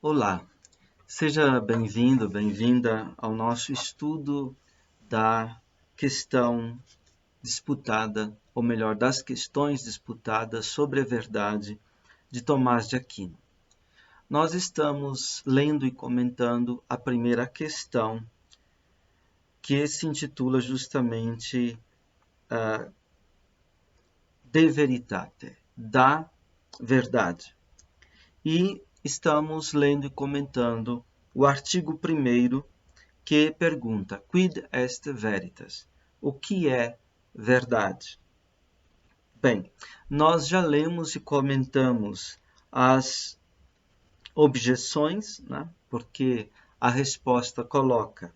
Olá, seja bem-vindo, bem-vinda ao nosso estudo da questão disputada, ou melhor, das questões disputadas sobre a verdade de Tomás de Aquino. Nós estamos lendo e comentando a primeira questão, que se intitula justamente De Veritate, da verdade. E estamos lendo e comentando o artigo 1º, que pergunta: Quid est veritas? O que é verdade? Bem, nós já lemos e comentamos as objeções, né? Porque a resposta coloca: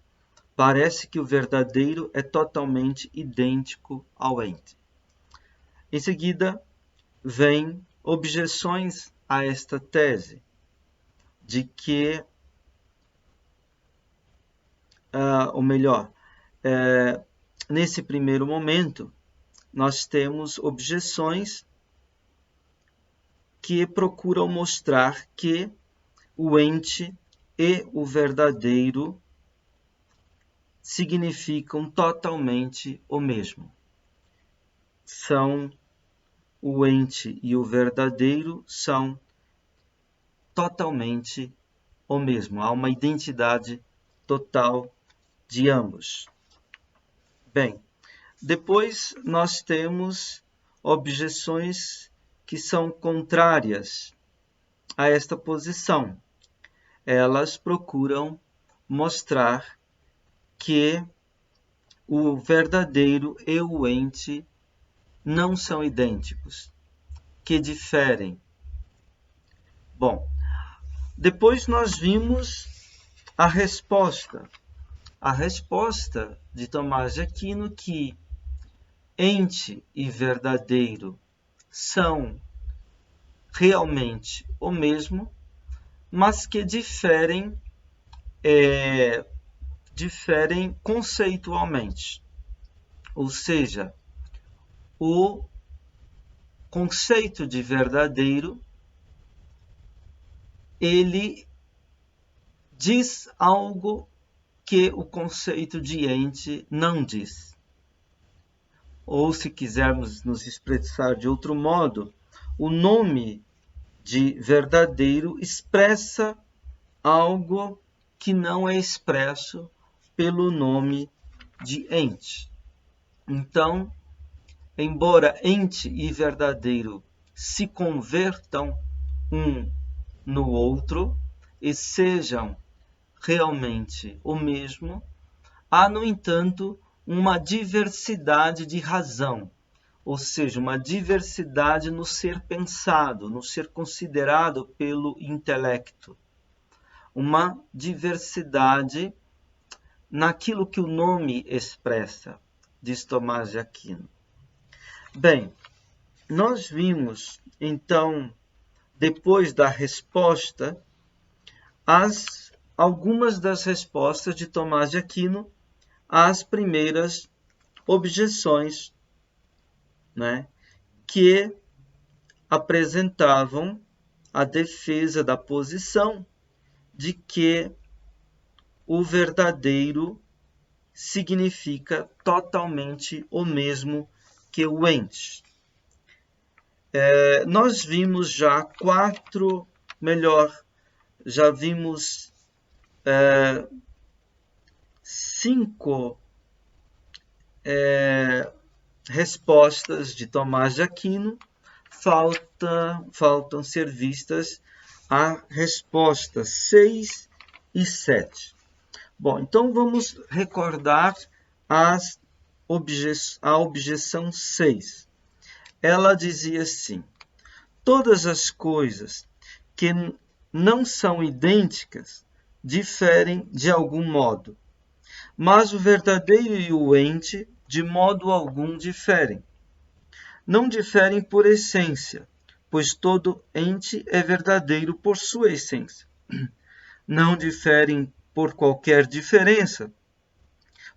parece que o verdadeiro é totalmente idêntico ao ente. Em seguida, vem objeções a esta tese, de que, ou melhor, nesse primeiro momento, nós temos objeções que procuram mostrar que o ente e o verdadeiro significam totalmente o mesmo. O ente e o verdadeiro são totalmente o mesmo. Há uma identidade total de ambos. Bem, depois nós temos objeções que são contrárias a esta posição. Elas procuram mostrar que o verdadeiro e o ente não são idênticos, que diferem. Bom, depois nós vimos a resposta de Tomás de Aquino, que ente e verdadeiro são realmente o mesmo, mas que diferem conceitualmente. Ou seja, o conceito de verdadeiro, ele diz algo que o conceito de ente não diz. Ou, se quisermos nos expressar de outro modo, o nome de verdadeiro expressa algo que não é expresso pelo nome de ente. Então, embora ente e verdadeiro se convertam um no outro e sejam realmente o mesmo, há, no entanto, uma diversidade de razão, ou seja, uma diversidade no ser pensado, no ser considerado pelo intelecto. Uma diversidade naquilo que o nome expressa, diz Tomás de Aquino. Bem, nós vimos, então, depois da resposta, algumas das respostas de Tomás de Aquino às primeiras objeções, né, que apresentavam a defesa da posição de que o verdadeiro significa totalmente o mesmo que o ente. Nós vimos já já vimos 5 respostas de Tomás de Aquino. Faltam ser vistas a respostas 6 e 7. Bom, então vamos recordar a objeção 6. Ela dizia assim: todas as coisas que não são idênticas diferem de algum modo, mas o verdadeiro e o ente de modo algum diferem. Não diferem por essência, pois todo ente é verdadeiro por sua essência. Não diferem por qualquer diferença,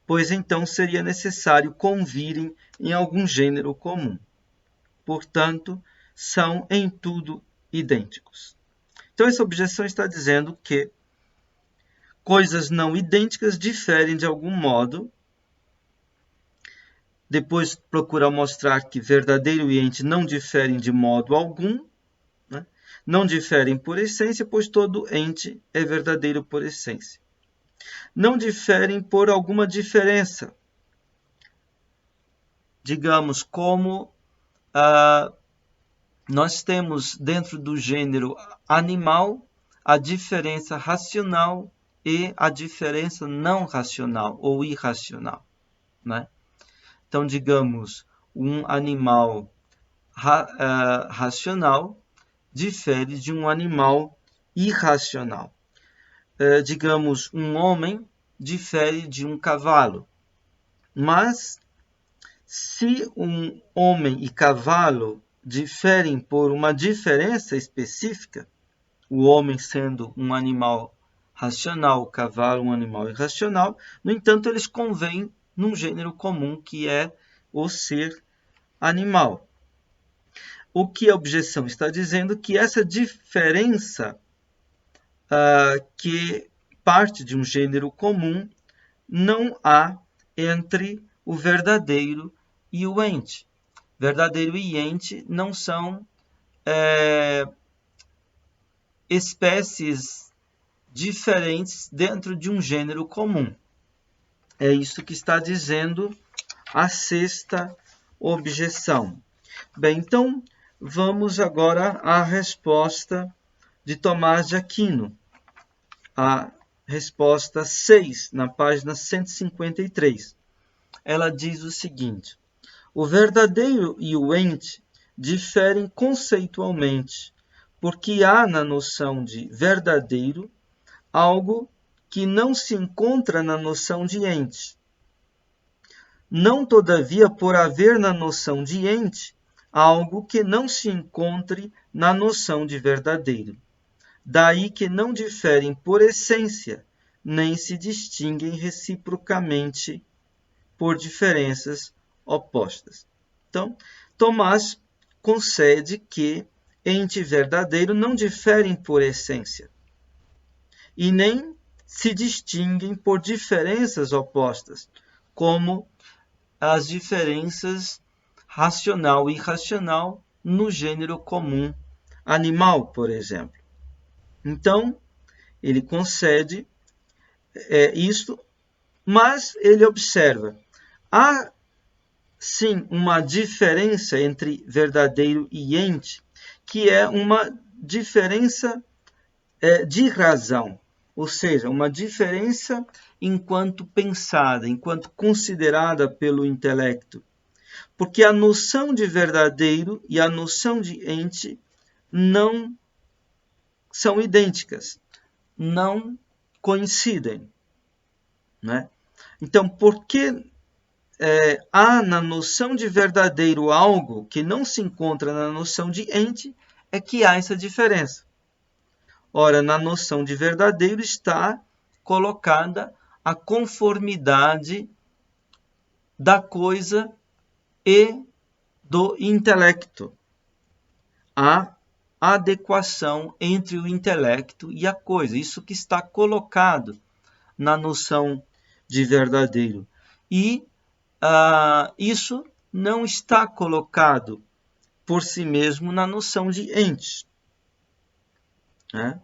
pois então seria necessário convirem em algum gênero comum. Portanto, são em tudo idênticos. Então, essa objeção está dizendo que coisas não idênticas diferem de algum modo. Depois procura mostrar que verdadeiro e ente não diferem de modo algum, né? Não diferem por essência, pois todo ente é verdadeiro por essência. Não diferem por alguma diferença. Digamos, como nós temos dentro do gênero animal a diferença racional e a diferença não racional ou irracional, né? Então, digamos, um animal racional difere de um animal irracional. Digamos, um homem difere de um cavalo. Mas, se um homem e cavalo diferem por uma diferença específica, o homem sendo um animal racional, o cavalo um animal irracional, no entanto, eles convêm num gênero comum que é o ser animal. O que a objeção está dizendo que essa diferença que parte de um gênero comum não há entre o verdadeiro e o ente. Verdadeiro e ente não são espécies diferentes dentro de um gênero comum. É isso que está dizendo a sexta objeção. Bem, então, vamos agora à resposta de Tomás de Aquino. A resposta 6, na página 153. Ela diz o seguinte: o verdadeiro e o ente diferem conceitualmente, porque há na noção de verdadeiro algo que não se encontra na noção de ente. Não, todavia, por haver na noção de ente algo que não se encontre na noção de verdadeiro. Daí que não diferem por essência, nem se distinguem reciprocamente por diferenças opostas. Então, Tomás concede que ente e verdadeiro não diferem por essência e nem se distinguem por diferenças opostas, como as diferenças racional e irracional no gênero comum animal, por exemplo. Então, ele concede isto, mas ele observa: há sim uma diferença entre verdadeiro e ente, que é uma diferença de razão, ou seja, uma diferença enquanto pensada, enquanto considerada pelo intelecto. Porque a noção de verdadeiro e a noção de ente não são idênticas, não coincidem, né? Então, porque há na noção de verdadeiro algo que não se encontra na noção de ente, é que há essa diferença. Ora, na noção de verdadeiro está colocada a conformidade da coisa e do intelecto. A adequação entre o intelecto e a coisa. Isso que está colocado na noção de verdadeiro. E isso não está colocado por si mesmo na noção de ente. Né?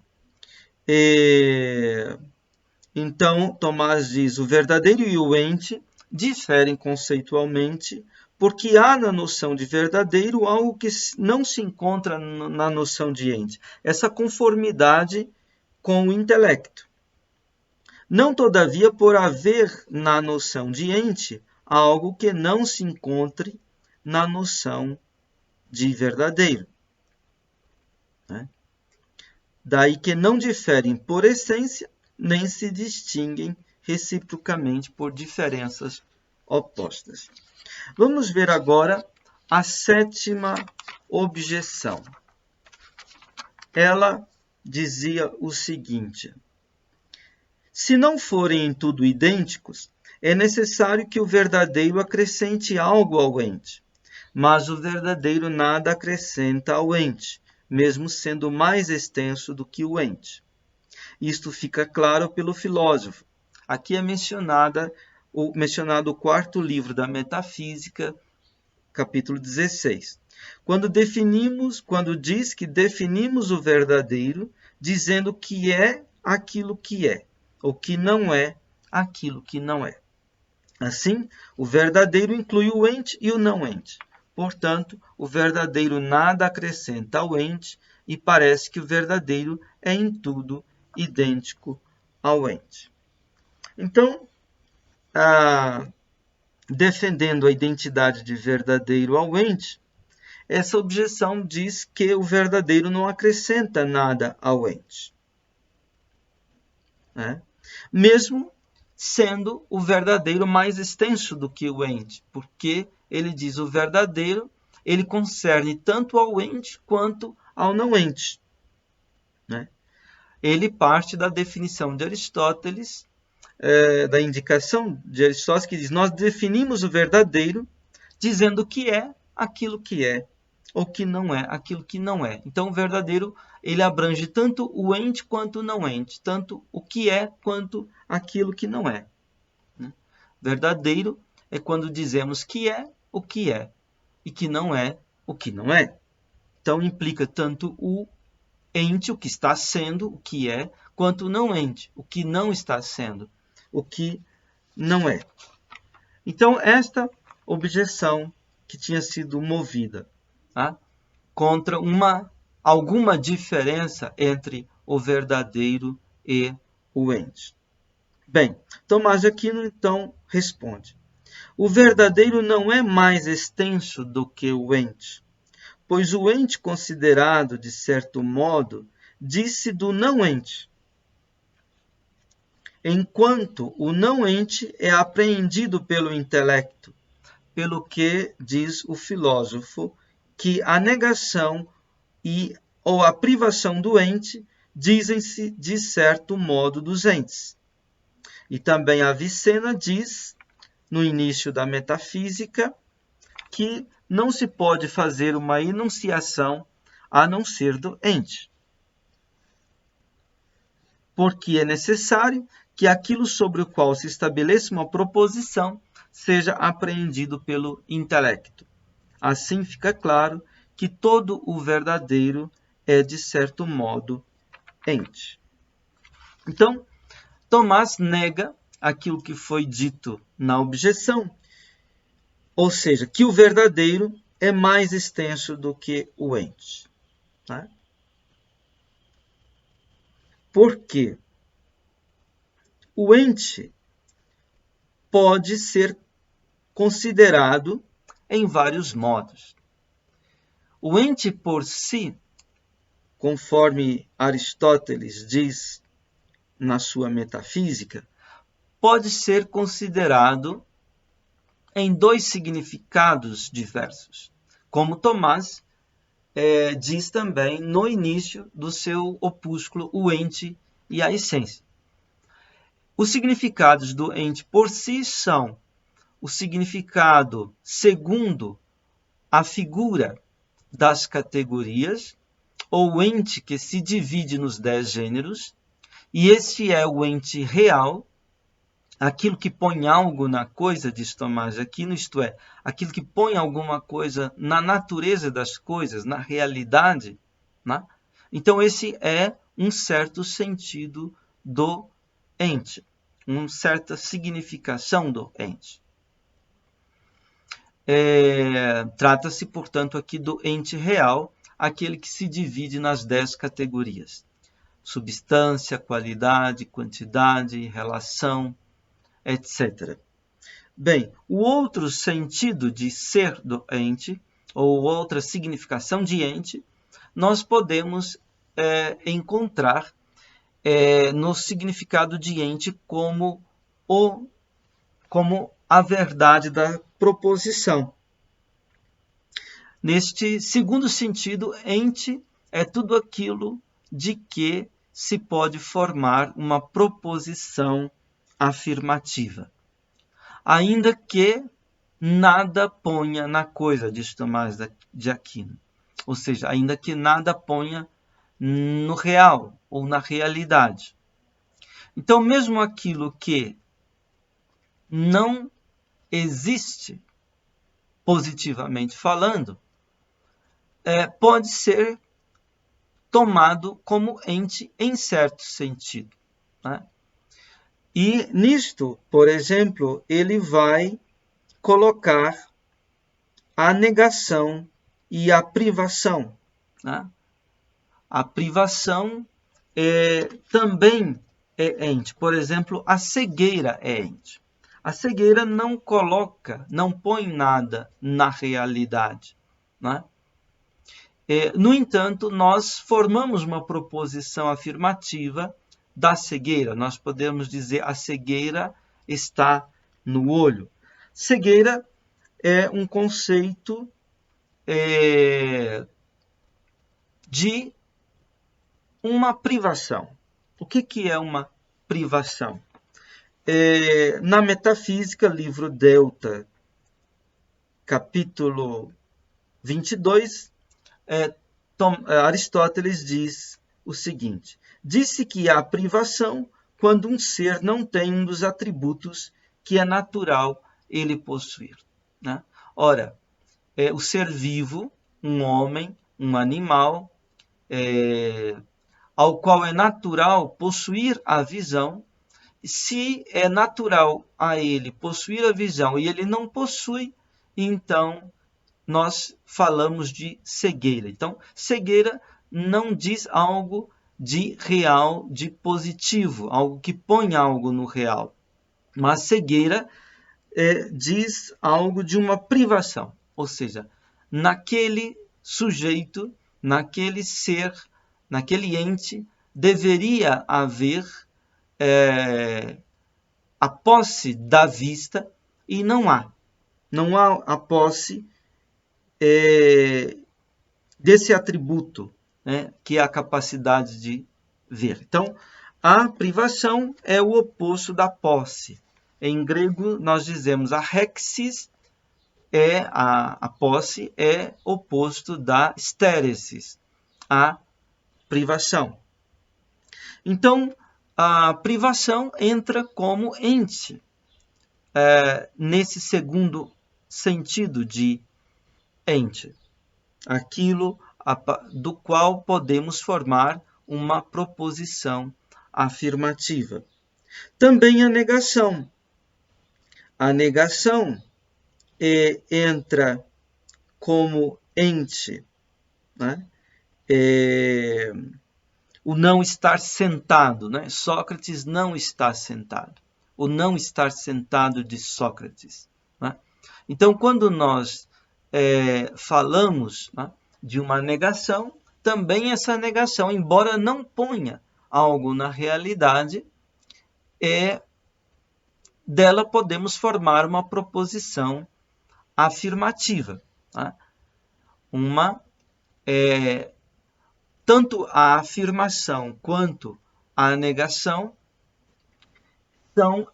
Então, Tomás diz: o verdadeiro e o ente diferem conceitualmente, porque há na noção de verdadeiro algo que não se encontra na noção de ente. Essa conformidade com o intelecto. Não, todavia, por haver na noção de ente algo que não se encontre na noção de verdadeiro. Né? Daí que não diferem por essência, nem se distinguem reciprocamente por diferenças opostas. Vamos ver agora a sétima objeção. Ela dizia o seguinte: se não forem em tudo idênticos, é necessário que o verdadeiro acrescente algo ao ente, mas o verdadeiro nada acrescenta ao ente, mesmo sendo mais extenso do que o ente. Isto fica claro pelo filósofo. Aqui é mencionado o quarto livro da Metafísica, capítulo 16. Quando diz que definimos o verdadeiro, dizendo que é aquilo que é, ou que não é aquilo que não é. Assim, o verdadeiro inclui o ente e o não ente. Portanto, o verdadeiro nada acrescenta ao ente e parece que o verdadeiro é em tudo idêntico ao ente. Então, defendendo a identidade de verdadeiro ao ente, essa objeção diz que o verdadeiro não acrescenta nada ao ente, né? Mesmo sendo o verdadeiro mais extenso do que o ente, porque ele diz o verdadeiro, ele concerne tanto ao ente quanto ao não ente, né? Ele parte da definição de Aristóteles, da indicação de Aristóteles, que diz: nós definimos o verdadeiro dizendo que é aquilo que é, ou que não é aquilo que não é. Então, o verdadeiro, ele abrange tanto o ente quanto o não ente, tanto o que é quanto aquilo que não é. Verdadeiro é quando dizemos que é o que é e que não é o que não é. Então, implica tanto o ente, o que está sendo, o que é, quanto o não ente, o que não está sendo, o que não é. Então, esta objeção que tinha sido movida, tá, contra alguma diferença entre o verdadeiro e o ente. Bem, Tomás de Aquino então responde: o verdadeiro não é mais extenso do que o ente, pois o ente considerado, de certo modo, disse do não ente, enquanto o não ente é apreendido pelo intelecto, pelo que diz o filósofo, que a negação ou a privação do ente dizem-se de certo modo dos entes. E também Avicena diz, no início da metafísica, que não se pode fazer uma enunciação a não ser do ente, porque é necessário que aquilo sobre o qual se estabeleça uma proposição seja apreendido pelo intelecto. Assim fica claro que todo o verdadeiro é, de certo modo, ente. Então, Tomás nega aquilo que foi dito na objeção, ou seja, que o verdadeiro é mais extenso do que o ente. Tá? Por quê? O ente pode ser considerado em vários modos. O ente por si, conforme Aristóteles diz na sua metafísica, pode ser considerado em dois significados diversos, como Tomás diz também no início do seu opúsculo O Ente e a Essência. Os significados do ente por si são o significado segundo a figura das categorias, ou ente que se divide nos 10 gêneros, e esse é o ente real, aquilo que põe algo na coisa, diz Tomás de Aquino, isto é, aquilo que põe alguma coisa na natureza das coisas, na realidade, né? Então esse é um certo sentido do ente, uma certa significação do ente. Trata-se, portanto, aqui do ente real, aquele que se divide nas 10 categorias: substância, qualidade, quantidade, relação, etc. Bem, o outro sentido de ser do ente, ou outra significação de ente, nós podemos encontrar no significado de ente como a verdade da proposição. Neste segundo sentido, ente é tudo aquilo de que se pode formar uma proposição afirmativa, ainda que nada ponha na coisa, diz Tomás de Aquino. ou seja, ainda que nada ponha no real ou na realidade. Então, mesmo aquilo que não existe, positivamente falando, pode ser tomado como ente em certo sentido, né? E nisto, por exemplo, ele vai colocar a negação e a privação, né? A privação também é ente. Por exemplo, a cegueira é ente. A cegueira não coloca, não põe nada na realidade, né? No entanto, nós formamos uma proposição afirmativa da cegueira. Nós podemos dizer a cegueira está no olho. Cegueira é um conceito de uma privação. O que é uma privação? Na Metafísica, livro Delta, capítulo 22, Aristóteles diz o seguinte: disse que há privação quando um ser não tem um dos atributos que é natural ele possuir, né? Ora, o ser vivo, um homem, um animal, ao qual é natural possuir a visão, se é natural a ele possuir a visão e ele não possui, então nós falamos de cegueira. Então, cegueira não diz algo de real, de positivo, algo que põe algo no real. Mas cegueira diz algo de uma privação, ou seja, naquele sujeito, naquele ser, naquele ente, deveria haver a posse da vista e não há. Não há a posse desse atributo, né, que é a capacidade de ver. Então, a privação é o oposto da posse. Em grego, nós dizemos a rexis, a posse, é oposto da stéresis, a privação. Então, a privação entra como ente, nesse segundo sentido de ente, aquilo do qual podemos formar uma proposição afirmativa. Também a negação. A negação entra como ente, né? O não estar sentado, né? Sócrates não está sentado. O não estar sentado de Sócrates, né? Então, quando nós falamos, né, de uma negação, também essa negação, embora não ponha algo na realidade, dela podemos formar uma proposição afirmativa, né? Tanto a afirmação quanto a negação são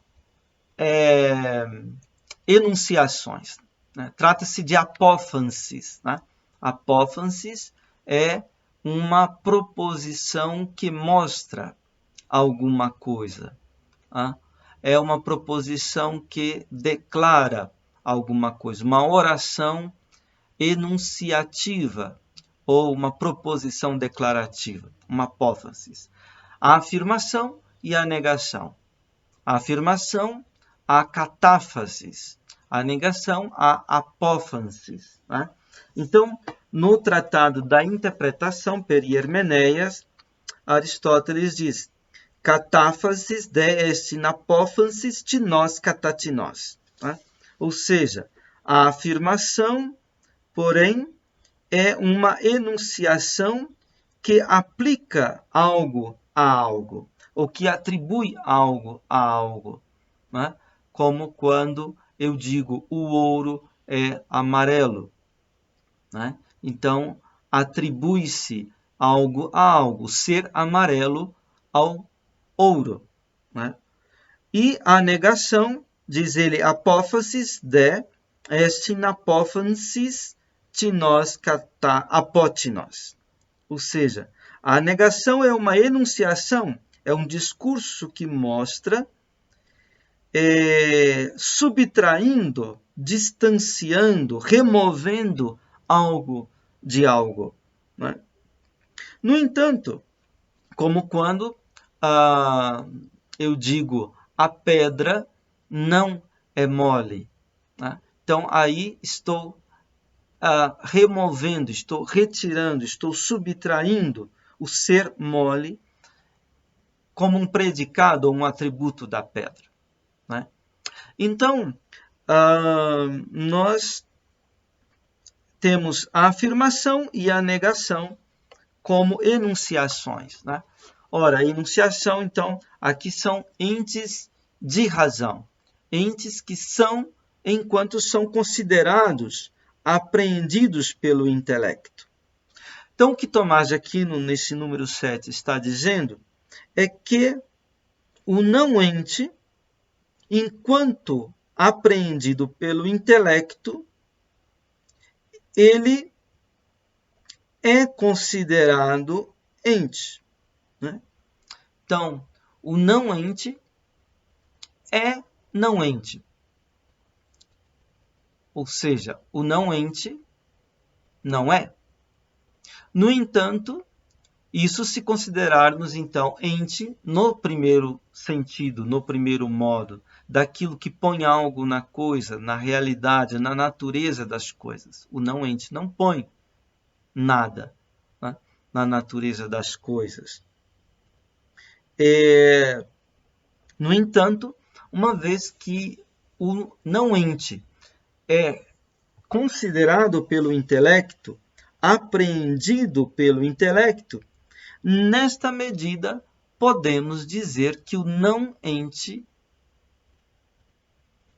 enunciações, né? Trata-se de apófansis, né? Apófansis é uma proposição que mostra alguma coisa, né? É uma proposição que declara alguma coisa, uma oração enunciativa ou uma proposição declarativa, uma apófansis. A afirmação e a negação. A afirmação, a catáfasis. A negação, a apófansis, né? Então, no Tratado da Interpretação, Periermeneias, Aristóteles diz: catáfasis de estin apófansis tinos catatinos, né? Ou seja, a afirmação, porém, é uma enunciação que aplica algo a algo, ou que atribui algo a algo, né? Como quando eu digo o ouro é amarelo, né? Então, atribui-se algo a algo, ser amarelo ao ouro, né? E a negação, diz ele, apófasis de estin apófansis tinos kata apotinos. Ou seja, a negação é uma enunciação, é um discurso que mostra subtraindo, distanciando, removendo algo de algo. Né? No entanto, como quando eu digo a pedra não é mole. Né? Então, aí estou removendo, estou retirando, estou subtraindo o ser mole como um predicado ou um atributo da pedra. Né? Então, nós temos a afirmação e a negação como enunciações. Né? Ora, a enunciação, então, aqui são entes de razão. Entes que são, enquanto são considerados, apreendidos pelo intelecto. Então, o que Tomás de Aquino, nesse número 7, está dizendo é que o não-ente, enquanto apreendido pelo intelecto, ele é considerado ente. Né? Então, o não-ente é não-ente. Ou seja, o não-ente não é. No entanto, isso se considerarmos, então, ente no primeiro sentido, no primeiro modo, daquilo que põe algo na coisa, na realidade, na natureza das coisas. O não-ente não põe nada, né, na natureza das coisas. No entanto, uma vez que o não-ente é considerado pelo intelecto, apreendido pelo intelecto, nesta medida podemos dizer que o não-ente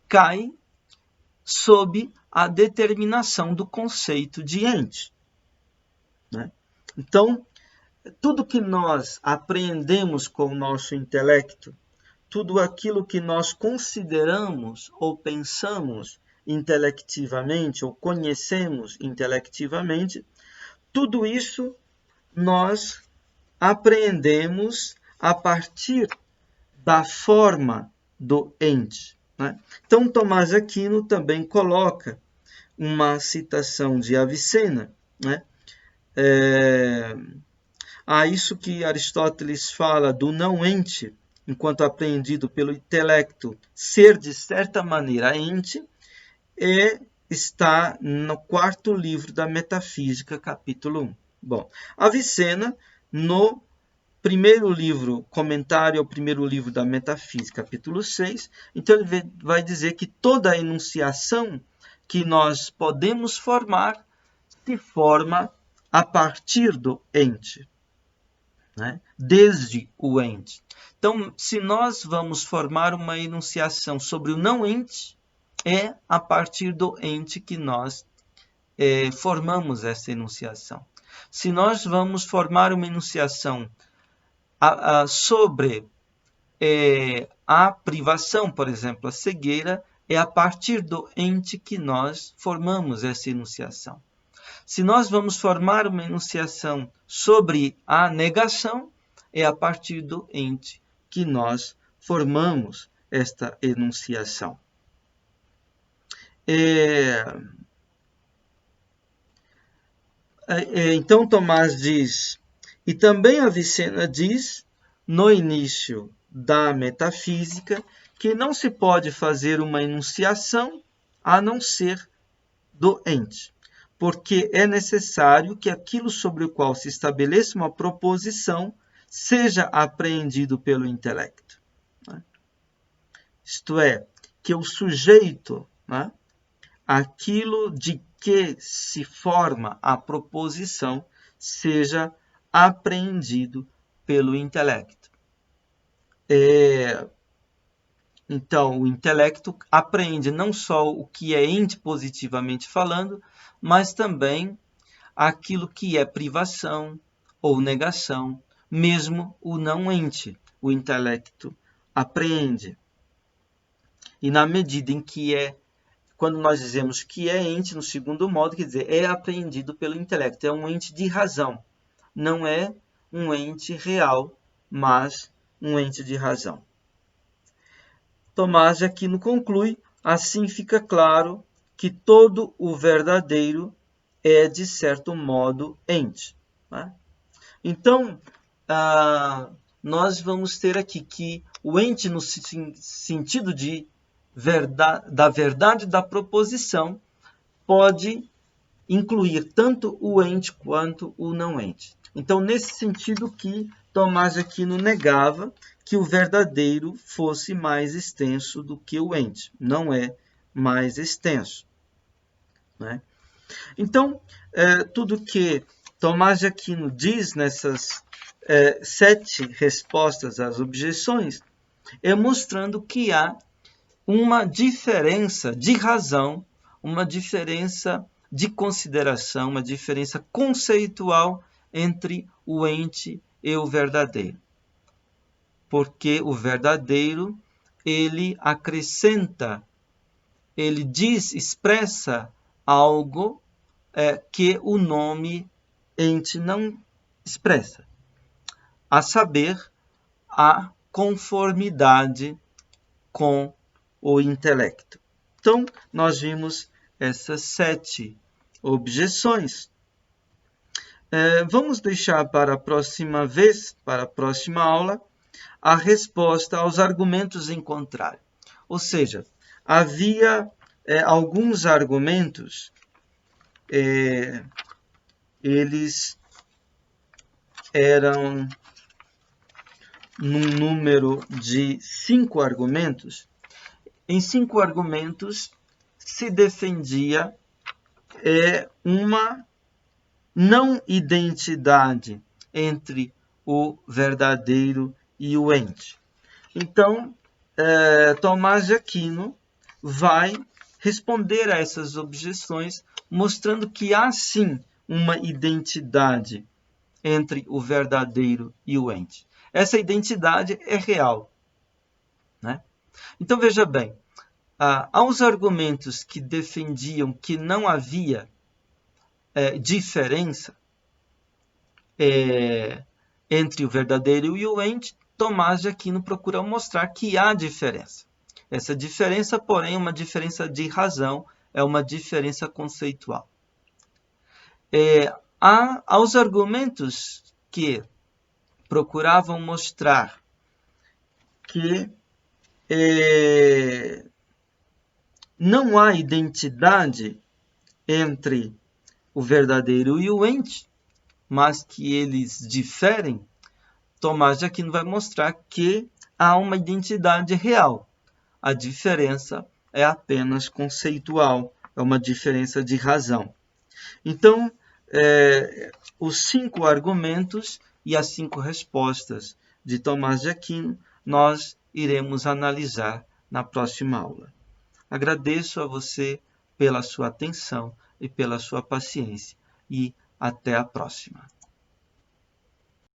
cai sob a determinação do conceito de ente. Né? Então, tudo que nós apreendemos com o nosso intelecto, tudo aquilo que nós consideramos ou pensamos intelectivamente ou conhecemos intelectivamente, tudo isso nós apreendemos a partir da forma do ente. Né? Então, Tomás de Aquino também coloca uma citação de Avicena, né? Isso que Aristóteles fala do não-ente, enquanto apreendido pelo intelecto, ser de certa maneira ente, está no 4º livro da Metafísica, capítulo 1. Bom, Avicena, no primeiro livro, comentário ao primeiro livro da Metafísica, capítulo 6, então ele vai dizer que toda a enunciação que nós podemos formar se forma a partir do ente, né? Desde o ente. Então, se nós vamos formar uma enunciação sobre o não-ente, é a partir do ente que nós formamos essa enunciação. Se nós vamos formar uma enunciação sobre a privação, por exemplo, a cegueira, é a partir do ente que nós formamos essa enunciação. Se nós vamos formar uma enunciação sobre a negação, é a partir do ente que nós formamos esta enunciação. Então Tomás diz, e também Avicena diz, no início da metafísica, que não se pode fazer uma enunciação a não ser do ente, porque é necessário que aquilo sobre o qual se estabeleça uma proposição seja apreendido pelo intelecto. Né? Isto é, que o sujeito, né, aquilo de que se forma a proposição, seja apreendido pelo intelecto. Então, o intelecto apreende não só o que é ente positivamente falando, mas também aquilo que é privação ou negação, mesmo o não ente, o intelecto apreende. E na medida em que é quando nós dizemos que é ente, no segundo modo, quer dizer, é apreendido pelo intelecto. É um ente de razão. Não é um ente real, mas um ente de razão. Tomás de Aquino conclui: assim fica claro que todo o verdadeiro é, de certo modo, ente. Né? Então, nós vamos ter aqui que o ente, no sentido de da verdade da proposição, pode incluir tanto o ente quanto o não ente. Então, nesse sentido que Tomás de Aquino negava que o verdadeiro fosse mais extenso do que o ente. Não é mais extenso. Né? Então, tudo que Tomás de Aquino diz nessas 7 respostas às objeções é mostrando que há uma diferença de razão, uma diferença de consideração, uma diferença conceitual entre o ente e o verdadeiro. Porque o verdadeiro, ele acrescenta, ele expressa algo que o nome ente não expressa, a saber, a conformidade com o intelecto. Então, nós vimos essas 7 objeções. Vamos deixar para a próxima vez, para a próxima aula, a resposta aos argumentos em contrário. Ou seja, havia alguns argumentos, eles eram num número de 5 argumentos. Em 5 argumentos se defendia uma não identidade entre o verdadeiro e o ente. Então, Tomás de Aquino vai responder a essas objeções, mostrando que há sim uma identidade entre o verdadeiro e o ente. Essa identidade é real. Né? Então, veja bem, aos argumentos que defendiam que não havia diferença entre o verdadeiro e o ente, Tomás de Aquino procura mostrar que há diferença. Essa diferença, porém, é uma diferença de razão, é uma diferença conceitual. Aos argumentos que procuravam mostrar que não há identidade entre o verdadeiro e o ente, mas que eles diferem, Tomás de Aquino vai mostrar que há uma identidade real. A diferença é apenas conceitual, é uma diferença de razão. Então, os 5 argumentos e as 5 respostas de Tomás de Aquino nós iremos analisar na próxima aula. Agradeço a você pela sua atenção e pela sua paciência e até a próxima.